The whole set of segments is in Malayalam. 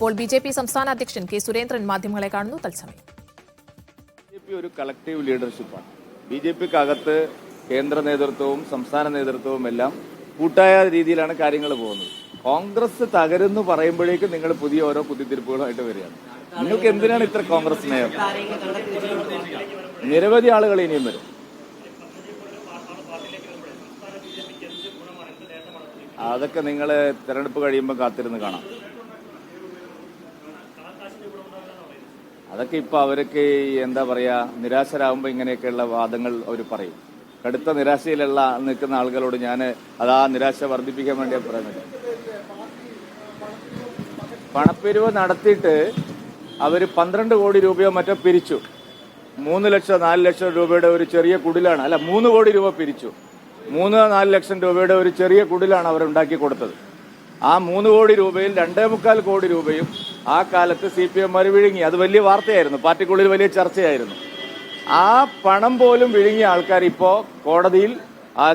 ഇപ്പോൾ ബിജെപി സംസ്ഥാന അധ്യക്ഷൻ കെ സുരേന്ദ്രൻ മാധ്യമങ്ങളെ കാണുന്നു തത്സമയം. ബിജെപി ഒരു കളക്ടീവ് ലീഡർഷിപ്പാണ്. ബിജെപിക്കകത്ത് കേന്ദ്ര നേതൃത്വവും സംസ്ഥാന നേതൃത്വവും എല്ലാം കൂട്ടായ രീതിയിലാണ് കാര്യങ്ങൾ പോകുന്നത്. കോൺഗ്രസ് തകരുന്നു പറയുമ്പോഴേക്കും നിങ്ങൾ പുതിയ ഓരോ കുത്തിത്തിരിപ്പുകളുമായിട്ട് വരികയാണ്. നിങ്ങൾക്ക് എന്തിനാണ് ഇത്ര കോൺഗ്രസ് സ്നേഹം? നിരവധി ആളുകൾ ഇനിയും വരും. അതൊക്കെ നിങ്ങൾ തെരഞ്ഞെടുപ്പ് കഴിയുമ്പോൾ കാത്തിരുന്ന് കാണാം. അതൊക്കെ ഇപ്പൊ അവർക്ക് എന്താ പറയാ, നിരാശരാകുമ്പോൾ ഇങ്ങനെയൊക്കെയുള്ള വാദങ്ങൾ അവർ പറയും. കടുത്ത നിരാശയിലുള്ള നിൽക്കുന്ന ആളുകളോട് ഞാൻ അതാ നിരാശ വർദ്ധിപ്പിക്കാൻ വേണ്ടി പറയുന്നത്. പണപ്പിരിവ് നടത്തിയിട്ട് അവർ 12 കോടി രൂപയോ മറ്റോ പിരിച്ചു. 3 ലക്ഷം 4 ലക്ഷം രൂപയുടെ ഒരു ചെറിയ കുടിലാണ്, അല്ല 3 കോടി രൂപ പിരിച്ചു. 3-4 ലക്ഷം രൂപയുടെ ഒരു ചെറിയ കുടിലാണ് അവർ ഉണ്ടാക്കി കൊടുത്തത്. ആ 3 കോടി രൂപയിൽ 2.25 കോടി രൂപയും ആ കാലത്ത് CPM വിഴുങ്ങി. അത് വലിയ വാർത്തയായിരുന്നു, പാർട്ടിക്കുള്ളിൽ വലിയ ചർച്ചയായിരുന്നു. ആ പണം പോലും വിഴുങ്ങിയ ആൾക്കാർ ഇപ്പോൾ കോടതിയിൽ ആ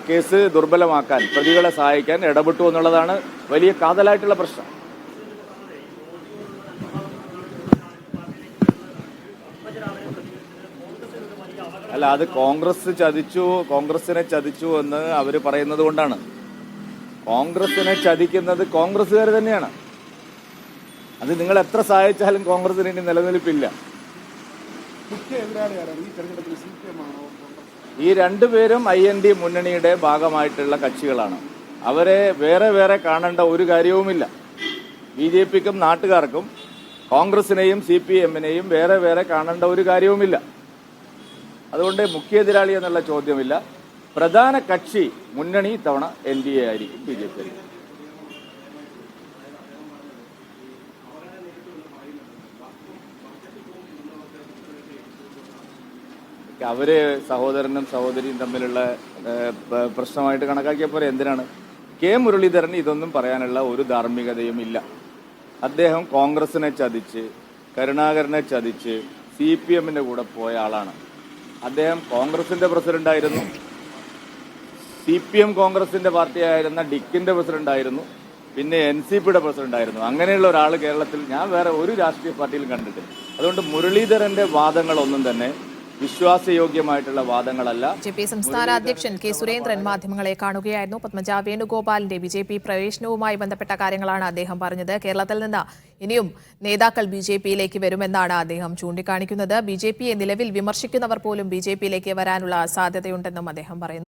കേസ് ദുർബലമാക്കാൻ, പ്രതികളെ സഹായിക്കാൻ ഇടപെട്ടു എന്നുള്ളതാണ് വലിയ കാതലായിട്ടുള്ള പ്രശ്നം. അല്ല, അത് കോൺഗ്രസിനെ ചതിച്ചു എന്ന് അവർ പറയുന്നത് കൊണ്ടാണ്. കോൺഗ്രസിനെ ചതിക്കുന്നത് കോൺഗ്രസ്സുകാർ തന്നെയാണ്. അത് നിങ്ങൾ എത്ര സഹായിച്ചാലും കോൺഗ്രസിന് ഇനി നിലനിൽപ്പില്ല. ഈ രണ്ടുപേരും IND മുന്നണിയുടെ ഭാഗമായിട്ടുള്ള കക്ഷികളാണ്. അവരെ വേറെ വേറെ കാണേണ്ട ഒരു കാര്യവുമില്ല. BJPക്കും നാട്ടുകാർക്കും കോൺഗ്രസിനെയും CPM-നെയും വേറെ വേറെ കാണേണ്ട ഒരു കാര്യവുമില്ല. അതുകൊണ്ട് മുഖ്യ എതിരാളി എന്നുള്ള ചോദ്യമില്ല. പ്രധാന കക്ഷി മുന്നണി ഇത്തവണ NDA ആയിരിക്കും, BJP ആയിരിക്കും. അവര് സഹോദരനും സഹോദരിയും തമ്മിലുള്ള പ്രശ്നമായിട്ട് കണക്കാക്കിയപ്പോൾ എന്തിനാണ്? മുരളീധരൻ ഇതൊന്നും പറയാനുള്ള ഒരു ധാർമ്മികതയും ഇല്ല. അദ്ദേഹം കോൺഗ്രസിനെ ചതിച്ച്, കരുണാകരനെ ചതിച്ച് CPM-ന്റെ കൂടെ പോയ ആളാണ്. അദ്ദേഹം കോൺഗ്രസിന്റെ പ്രസിഡന്റായിരുന്നു, CPM കോൺഗ്രസിന്റെ പാർട്ടിയായിരുന്ന ഡിക്കിന്റെ പ്രസിഡന്റായിരുന്നു, പിന്നെ NCPയുടെ പ്രസിഡന്റായിരുന്നു. അങ്ങനെയുള്ള ഒരാൾ കേരളത്തിൽ ഞാൻ വേറെ ഒരു രാഷ്ട്രീയ പാർട്ടിയിലും കണ്ടിട്ടില്ല. അതുകൊണ്ട് മുരളീധരന്റെ വാദങ്ങളൊന്നും തന്നെ വിശ്വാസയോഗ്യമായിട്ടുള്ള വാദങ്ങളല്ല. ബിജെപി സംസ്ഥാന അധ്യക്ഷൻ കെ സുരേന്ദ്രൻ മാധ്യമങ്ങളെ കാണുകയായിരുന്നു. പത്മജ വേണുഗോപാലിന്റെ BJP പ്രവേശനവുമായി ബന്ധപ്പെട്ട കാര്യങ്ങളാണ് അദ്ദേഹം പറഞ്ഞത്. കേരളത്തിൽ നിന്ന് ഇനിയും നേതാക്കൾ BJPയിലേക്ക് വരുമെന്നാണ് അദ്ദേഹം ചൂണ്ടിക്കാണിക്കുന്നത്. BJPയെ നിലവിൽ വിമർശിക്കുന്നവർ പോലും BJPയിലേക്ക് വരാനുള്ള സാധ്യതയുണ്ടെന്നും അദ്ദേഹം പറയുന്നു.